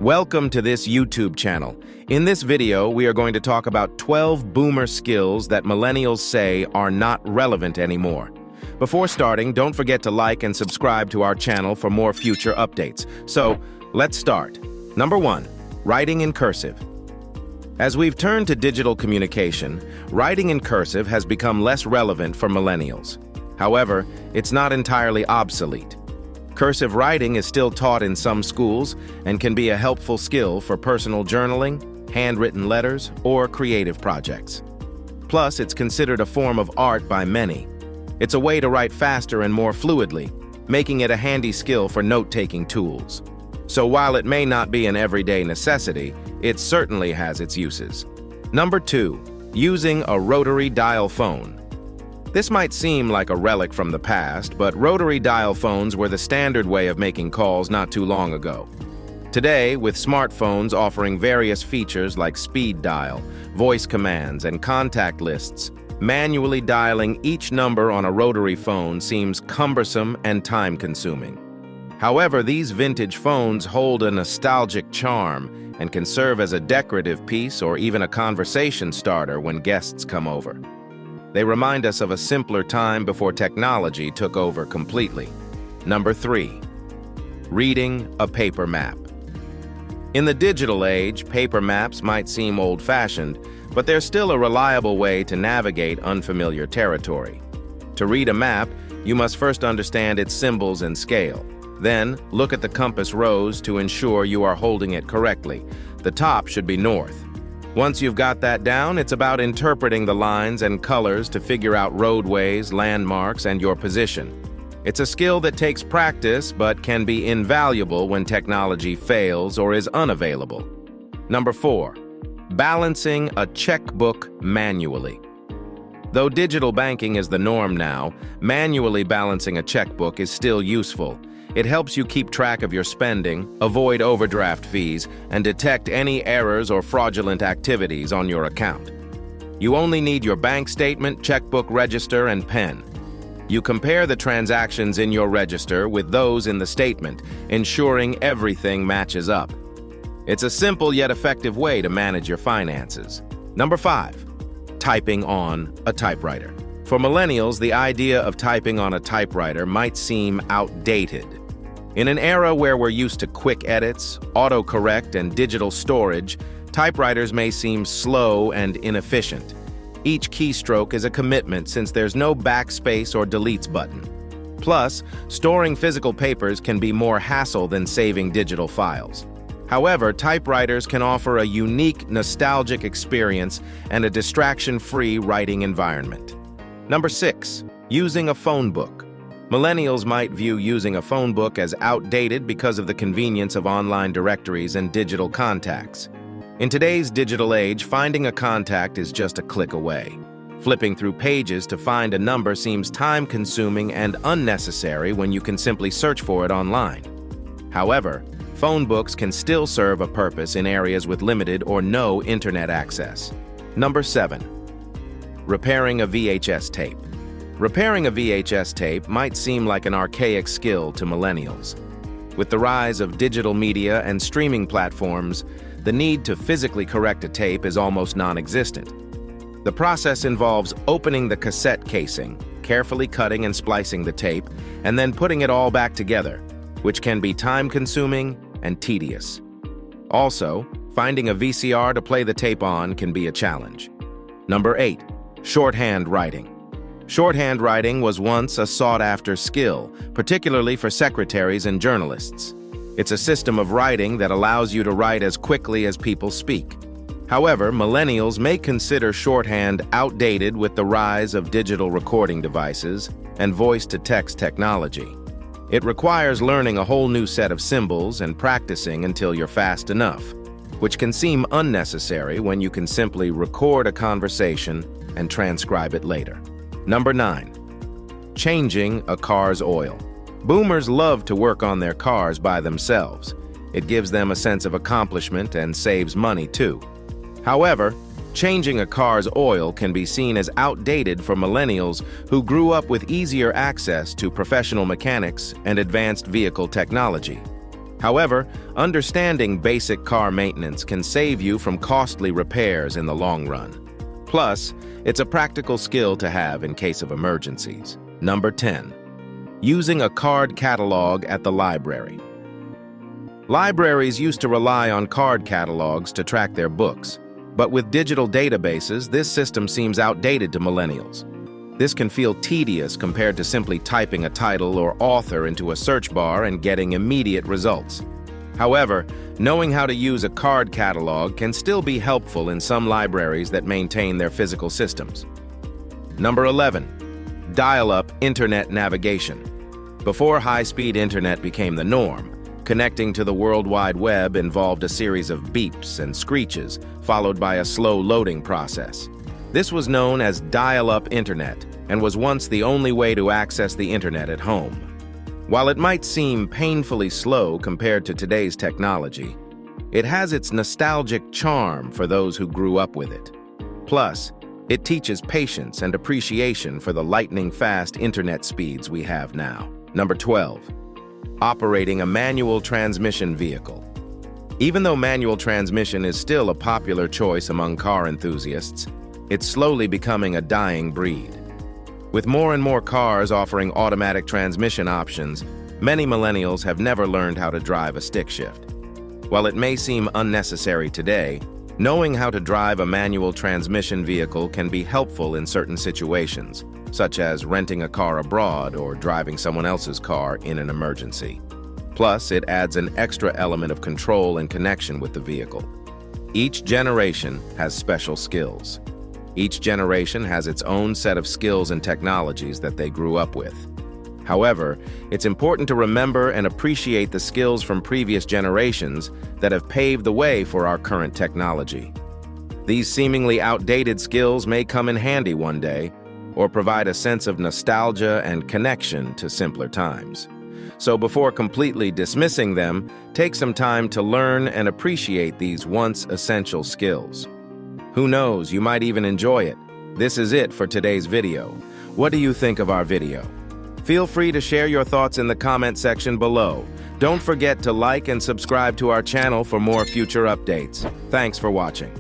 Welcome to this YouTube channel. In this video, we are going to talk about 12 boomer skills that millennials say are not relevant anymore. Before starting, don't forget to like and subscribe to our channel for more future updates. So, let's start. Number 1, writing in cursive. As we've turned to digital communication, writing in cursive has become less relevant for millennials. However, it's not entirely obsolete. Cursive writing is still taught in some schools and can be a helpful skill for personal journaling, handwritten letters, or creative projects. Plus, it's considered a form of art by many. It's a way to write faster and more fluidly, making it a handy skill for note-taking tools. So while it may not be an everyday necessity, it certainly has its uses. Number 2, using a rotary dial phone. This might seem like a relic from the past, but rotary dial phones were the standard way of making calls not too long ago. Today, with smartphones offering various features like speed dial, voice commands, and contact lists, manually dialing each number on a rotary phone seems cumbersome and time-consuming. However, these vintage phones hold a nostalgic charm and can serve as a decorative piece or even a conversation starter when guests come over. They remind us of a simpler time before technology took over completely. Number 3, reading a paper map. In the digital age, paper maps might seem old-fashioned, but they're still a reliable way to navigate unfamiliar territory. To read a map, you must first understand its symbols and scale. Then, look at the compass rose to ensure you are holding it correctly. The top should be north. Once you've got that down, it's about interpreting the lines and colors to figure out roadways, landmarks, and your position. It's a skill that takes practice but can be invaluable when technology fails or is unavailable. Number 4, balancing a checkbook manually. Though digital banking is the norm now, manually balancing a checkbook is still useful. It helps you keep track of your spending, avoid overdraft fees, and detect any errors or fraudulent activities on your account. You only need your bank statement, checkbook register, and pen. You compare the transactions in your register with those in the statement, ensuring everything matches up. It's a simple yet effective way to manage your finances. Number 5, typing on a typewriter. For millennials, the idea of typing on a typewriter might seem outdated. In an era where we're used to quick edits, autocorrect, and digital storage, typewriters may seem slow and inefficient. Each keystroke is a commitment since there's no backspace or deletes button. Plus, storing physical papers can be more hassle than saving digital files. However, typewriters can offer a unique, nostalgic experience and a distraction-free writing environment. Number 6, using a phone book. Millennials might view using a phone book as outdated because of the convenience of online directories and digital contacts. In today's digital age, finding a contact is just a click away. Flipping through pages to find a number seems time-consuming and unnecessary when you can simply search for it online. However, phone books can still serve a purpose in areas with limited or no internet access. Number 7, repairing a VHS tape. Repairing a VHS tape might seem like an archaic skill to millennials. With the rise of digital media and streaming platforms, the need to physically correct a tape is almost non-existent. The process involves opening the cassette casing, carefully cutting and splicing the tape, and then putting it all back together, which can be time-consuming and tedious. Also, finding a VCR to play the tape on can be a challenge. Number 8, shorthand writing. Shorthand writing was once a sought-after skill, particularly for secretaries and journalists. It's a system of writing that allows you to write as quickly as people speak. However, millennials may consider shorthand outdated with the rise of digital recording devices and voice-to-text technology. It requires learning a whole new set of symbols and practicing until you're fast enough, which can seem unnecessary when you can simply record a conversation and transcribe it later. Number 9, changing a car's oil. Boomers love to work on their cars by themselves. It gives them a sense of accomplishment and saves money too. However, changing a car's oil can be seen as outdated for millennials who grew up with easier access to professional mechanics and advanced vehicle technology. However, understanding basic car maintenance can save you from costly repairs in the long run. Plus, it's a practical skill to have in case of emergencies. Number 10. Using a card catalog at the library. Libraries used to rely on card catalogs to track their books, but with digital databases, this system seems outdated to millennials. This can feel tedious compared to simply typing a title or author into a search bar and getting immediate results. However, knowing how to use a card catalog can still be helpful in some libraries that maintain their physical systems. Number 11. Dial-up internet navigation. Before high-speed internet became the norm, connecting to the World Wide Web involved a series of beeps and screeches, followed by a slow loading process. This was known as dial-up internet and was once the only way to access the internet at home. While it might seem painfully slow compared to today's technology, it has its nostalgic charm for those who grew up with it. Plus, it teaches patience and appreciation for the lightning-fast internet speeds we have now. Number 12. Operating a manual transmission vehicle. Even though manual transmission is still a popular choice among car enthusiasts, it's slowly becoming a dying breed. With more and more cars offering automatic transmission options, many millennials have never learned how to drive a stick shift. While it may seem unnecessary today, knowing how to drive a manual transmission vehicle can be helpful in certain situations, such as renting a car abroad or driving someone else's car in an emergency. Plus, it adds an extra element of control and connection with the vehicle. Each generation has special skills. Each generation has its own set of skills and technologies that they grew up with. However, it's important to remember and appreciate the skills from previous generations that have paved the way for our current technology. These seemingly outdated skills may come in handy one day, or provide a sense of nostalgia and connection to simpler times. So before completely dismissing them, take some time to learn and appreciate these once essential skills. Who knows, you might even enjoy it. This is it for today's video. What do you think of our video? Feel free to share your thoughts in the comment section below. Don't forget to like and subscribe to our channel for more future updates. Thanks for watching.